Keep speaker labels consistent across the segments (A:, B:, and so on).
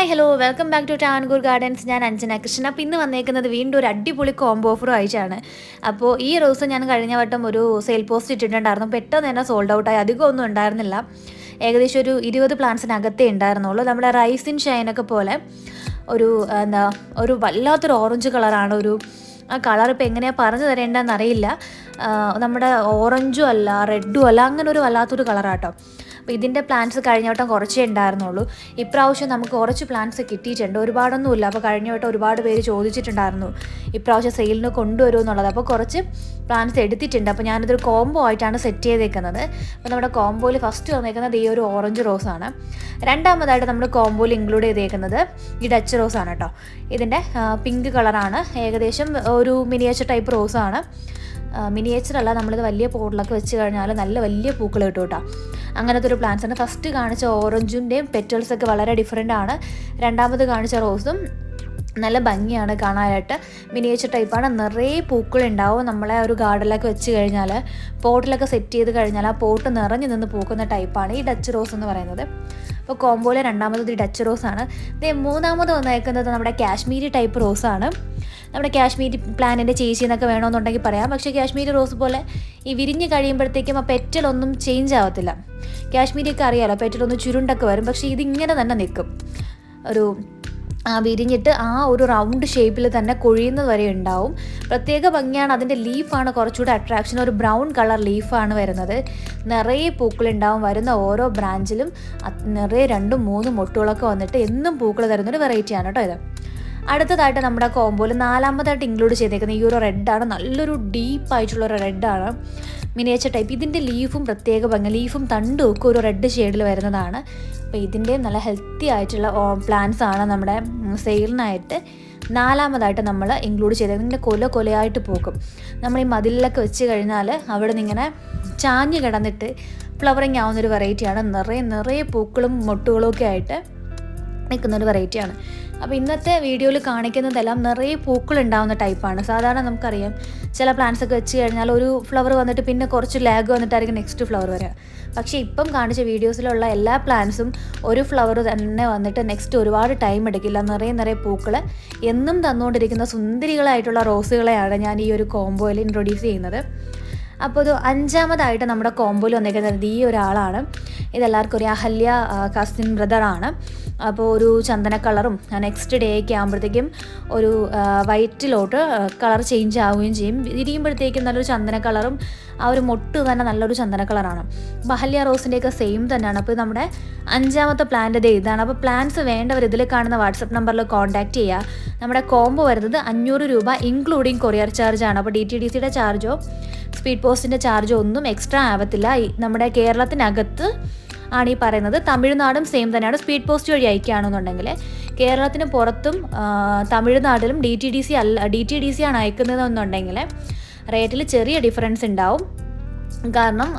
A: Hi hello welcome back to Tankoor Gardens. ഞാൻ അഞ്ജന കൃഷ്ണൻ. അപ്പോൾ ഇന്ന് വന്നേക്കുന്നത് വീണ്ടും ഒരു അടിപൊളി കോംബോ ഓഫറും ആയിട്ടാണ്. അപ്പോൾ ഈ റോസ് ഞാൻ കഴിഞ്ഞ വട്ടം ഒരു സെയിൽ പോസ്റ്റ് ഇട്ടിട്ടുണ്ടായിരുന്നു. പെട്ടെന്ന് തന്നെ സോൾഡ് ഔട്ടായി. അധികം ഒന്നും ഉണ്ടായിരുന്നില്ല. ഏകദേശം ഒരു 20 പ്ലാന്റ്സിനകത്തേ ഉണ്ടായിരുന്നുള്ളൂ. നമ്മുടെ റൈസിൻ ഷൈനൊക്കെ പോലെ ഒരു വല്ലാത്തൊരു ഓറഞ്ച് കളറാണ്. ആ കളർ ഇപ്പോൾ എങ്ങനെയാണ് പറഞ്ഞു തരേണ്ടതെന്ന് അറിയില്ല. നമ്മുടെ ഓറഞ്ചും അല്ല റെഡും അല്ല, അങ്ങനെ ഒരു വല്ലാത്തൊരു കളറാട്ടോ. അപ്പോൾ ഇതിൻ്റെ പ്ലാന്റ്സ് കഴിഞ്ഞ വട്ടം കുറച്ചേ ഉണ്ടായിരുന്നുള്ളൂ. ഇപ്രാവശ്യം നമുക്ക് കുറച്ച് പ്ലാന്റ്സ് കിട്ടിയിട്ടുണ്ട്, ഒരുപാടൊന്നുമില്ല. അപ്പോൾ കഴിഞ്ഞ വട്ടം ഒരുപാട് പേര് ചോദിച്ചിട്ടുണ്ടായിരുന്നു ഇപ്രാവശ്യം സെയിലിന് കൊണ്ടുവരുമോ എന്നുള്ളത്. അപ്പോൾ കുറച്ച് പ്ലാന്റ്സ് എടുത്തിട്ടുണ്ട്. അപ്പോൾ ഞാനിതൊരു കോംബോ ആയിട്ടാണ് സെറ്റ് ചെയ്തേക്കുന്നത്. അപ്പോൾ നമ്മുടെ കോംബോയിൽ ഫസ്റ്റ് വന്നേക്കുന്നത് ഈ ഒരു ഓറഞ്ച് റോസാണ്. രണ്ടാമതായിട്ട് നമ്മൾ കോംബോയിൽ ഇൻക്ലൂഡ് ചെയ്തേക്കുന്നത് ഈ ഡച്ച് റോസാണ് കേട്ടോ. ഇതിൻ്റെ പിങ്ക് കളറാണ്. ഏകദേശം ഒരു മിനിയേച്ചർ ടൈപ്പ് റോസാണ്. മിനിയേച്ചർ അല്ല, നമ്മളിത് വലിയ പോട്ടിലൊക്കെ വെച്ച് കഴിഞ്ഞാൽ നല്ല വലിയ പൂക്കൾ കിട്ടും കേട്ടോ. അങ്ങനത്തെ ഒരു പ്ലാന്റ്സ് ആണ്. ഫസ്റ്റ് കാണിച്ച ഓറഞ്ചിൻ്റെയും പെറ്റൽസൊക്കെ വളരെ ഡിഫറെൻ്റ് ആണ്. രണ്ടാമത് കാണിച്ച റോസും നല്ല ഭംഗിയാണ് കാണാനായിട്ട്. മിനിയേച്ചർ ടൈപ്പാണ്. നിറയെ പൂക്കളുണ്ടാവും. നമ്മളെ ഒരു ഗാർഡനിലൊക്കെ വെച്ച് കഴിഞ്ഞാൽ, പോട്ടിലൊക്കെ സെറ്റ് ചെയ്ത് കഴിഞ്ഞാൽ ആ പോട്ട് നിറഞ്ഞു നിന്ന് പൂക്കുന്ന ടൈപ്പാണ് ഈ ഡച്ച് റോസ് എന്ന് പറയുന്നത്. അപ്പോൾ കോംബോയിലെ രണ്ടാമത് ഈ ഡച്ച് റോസാണ്. മൂന്നാമത് വന്നേക്കുന്നത് നമ്മുടെ കാശ്മീരി ടൈപ്പ് റോസാണ്. നമ്മുടെ കാശ്മീരി പ്ലാന്റിൻ്റെ ചേച്ചി എന്നൊക്കെ വേണമെന്നുണ്ടെങ്കിൽ പറയാം. പക്ഷേ കാശ്മീരി റോസ് പോലെ ഈ വിരിഞ്ഞ് കഴിയുമ്പോഴത്തേക്കും ആ പെറ്റലൊന്നും ചേഞ്ച് ആവത്തില്ല. കാശ്മീരിയൊക്കെ അറിയാമല്ലോ, പെറ്റലൊന്ന് ചുരുണ്ടൊക്കെ വരും. പക്ഷേ ഇതിങ്ങനെ തന്നെ നിൽക്കും. വിരിഞ്ഞിട്ട് ആ ഒരു റൗണ്ട് ഷേപ്പിൽ തന്നെ കൊഴിയുന്നത് വരെ ഉണ്ടാവും. പ്രത്യേക ഭംഗിയാണ്. അതിൻ്റെ ലീഫാണ് കുറച്ചുകൂടെ അട്രാക്ഷൻ. ഒരു ബ്രൗൺ കളർ ലീഫാണ് വരുന്നത്. നിറയെ പൂക്കളുണ്ടാവും. വരുന്ന ഓരോ ബ്രാഞ്ചിലും നിറയെ 2-3 മൊട്ടുകളൊക്കെ വന്നിട്ട് എന്നും പൂക്കൾ തരുന്നൊരു വെറൈറ്റിയാണ് കേട്ടോ ഇത്. അടുത്തതായിട്ട് നമ്മുടെ കോംബോയിൽ നാലാമതായിട്ട് ഇൻക്ലൂഡ് ചെയ്തേക്കുന്നത് ഈ ഒരു റെഡാണ്. നല്ലൊരു ഡീപ്പായിട്ടുള്ളൊരു റെഡാണ്, മിനിയേച്ചർ ടൈപ്പ്. ഇതിൻ്റെ ലീഫും പ്രത്യേക ഭംഗി. ലീഫും തണ്ടും ഒക്കെ ഒരു റെഡ് ഷെയ്ഡിൽ വരുന്നതാണ്. അപ്പോൾ ഇതിൻ്റെ നല്ല ഹെൽത്തി ആയിട്ടുള്ള പ്ലാന്റ്സ് ആണ് നമ്മുടെ സെയിലിനായിട്ട് നാലാമതായിട്ട് നമ്മൾ ഇൻക്ലൂഡ് ചെയ്തത്. ഇങ്ങനെ കൊലയായിട്ട് പൂക്കും. നമ്മൾ ഈ മതിലിലൊക്കെ വെച്ച് കഴിഞ്ഞാൽ അവിടെ നിന്ന് ഇങ്ങനെ ചാഞ്ഞ് കിടന്നിട്ട് ഫ്ലവറിങ് ആവുന്നൊരു വെറൈറ്റിയാണ്. നിറയെ പൂക്കളും മൊട്ടുകളും ഒക്കെ ആയിട്ട് നിൽക്കുന്നൊരു വെറൈറ്റിയാണ്. അപ്പോൾ ഇന്നത്തെ വീഡിയോയിൽ കാണിക്കുന്നതെല്ലാം നിറയെ പൂക്കളുണ്ടാവുന്ന ടൈപ്പാണ്. സാധാരണ നമുക്കറിയാം ചില പ്ലാന്റ്സ് ഒക്കെ വെച്ച് കഴിഞ്ഞാൽ ഒരു ഫ്ലവർ വന്നിട്ട് പിന്നെ കുറച്ച് ലാഗ് വന്നിട്ടായിരിക്കും നെക്സ്റ്റ് ഫ്ലവർ വരിക. പക്ഷേ ഇപ്പം കാണിച്ച വീഡിയോസിലുള്ള എല്ലാ പ്ലാന്റ്സും ഒരു ഫ്ലവർ തന്നെ വന്നിട്ട് നെക്സ്റ്റ് ഒരുപാട് ടൈം എടുക്കില്ല. നിറയെ പൂക്കൾ എന്നും തന്നുകൊണ്ടിരിക്കുന്ന സുന്ദരികളായിട്ടുള്ള റോസുകളെയാണ് ഞാൻ ഈ ഒരു കോംബോയിൽ ഇൻട്രൊഡ്യൂസ് ചെയ്യുന്നത്. അപ്പോൾ ഇത് അഞ്ചാമതായിട്ട് നമ്മുടെ കോംബോയിൽ വന്നിരിക്കുന്നത് ഈ ഒരാളാണ്. ഇതെല്ലാവർക്കും ഒരു അഹല്യ കസിൻ ബ്രദറാണ്. അപ്പോൾ ഒരു ചന്ദന കളറും നെക്സ്റ്റ് ഡേ ഒക്കെ ആകുമ്പോഴത്തേക്കും ഒരു വൈറ്റിലോട്ട് കളർ ചേഞ്ച് ആവുകയും ചെയ്യും. ഇരിക്കുമ്പോഴത്തേക്കും നല്ലൊരു ചന്ദന കളറും ആ ഒരു മൊട്ട് തന്നെ നല്ലൊരു ചന്ദന കളറാണ്. അപ്പോൾ അഹല്യ റോസിൻ്റെയൊക്കെ സെയിം തന്നെയാണ്. അപ്പോൾ നമ്മുടെ അഞ്ചാമത്തെ പ്ലാന്റ് ഇതാണ്. അപ്പോൾ പ്ലാന്റ്സ് വേണ്ടവർ ഇതിൽ കാണുന്ന വാട്സപ്പ് നമ്പറിൽ കോൺടാക്റ്റ് ചെയ്യുക. നമ്മുടെ കോംബോ വരുന്നത് 500 രൂപ ഇൻക്ലൂഡിങ് കൊറിയർ ചാർജാണ്. അപ്പോൾ DTDCയുടെ ചാർജോ സ്പീഡ് പോസ്റ്റിൻ്റെ ചാർജോ ഒന്നും എക്സ്ട്രാ ആവത്തില്ല. നമ്മുടെ കേരളത്തിനകത്ത് ആണ് ഈ പറയുന്നത്. തമിഴ്നാടും സെയിം തന്നെയാണ്. സ്പീഡ് പോസ്റ്റ് വഴി അയക്കുകയാണെന്നുണ്ടെങ്കിൽ കേരളത്തിന് പുറത്തും തമിഴ്നാട്ടിലും DTDC ആണ് അയക്കുന്നതെന്നുണ്ടെങ്കിൽ റേറ്റിൽ ചെറിയ ഡിഫറൻസ് ഉണ്ടാവും. കാരണം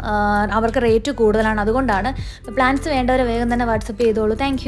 A: അവർക്ക് റേറ്റ് കൂടുതലാണ്. അതുകൊണ്ടാണ്. പ്ലാൻസ് വേണ്ടവരെ വേഗം തന്നെ വാട്സപ്പ് ചെയ്തോളൂ. താങ്ക്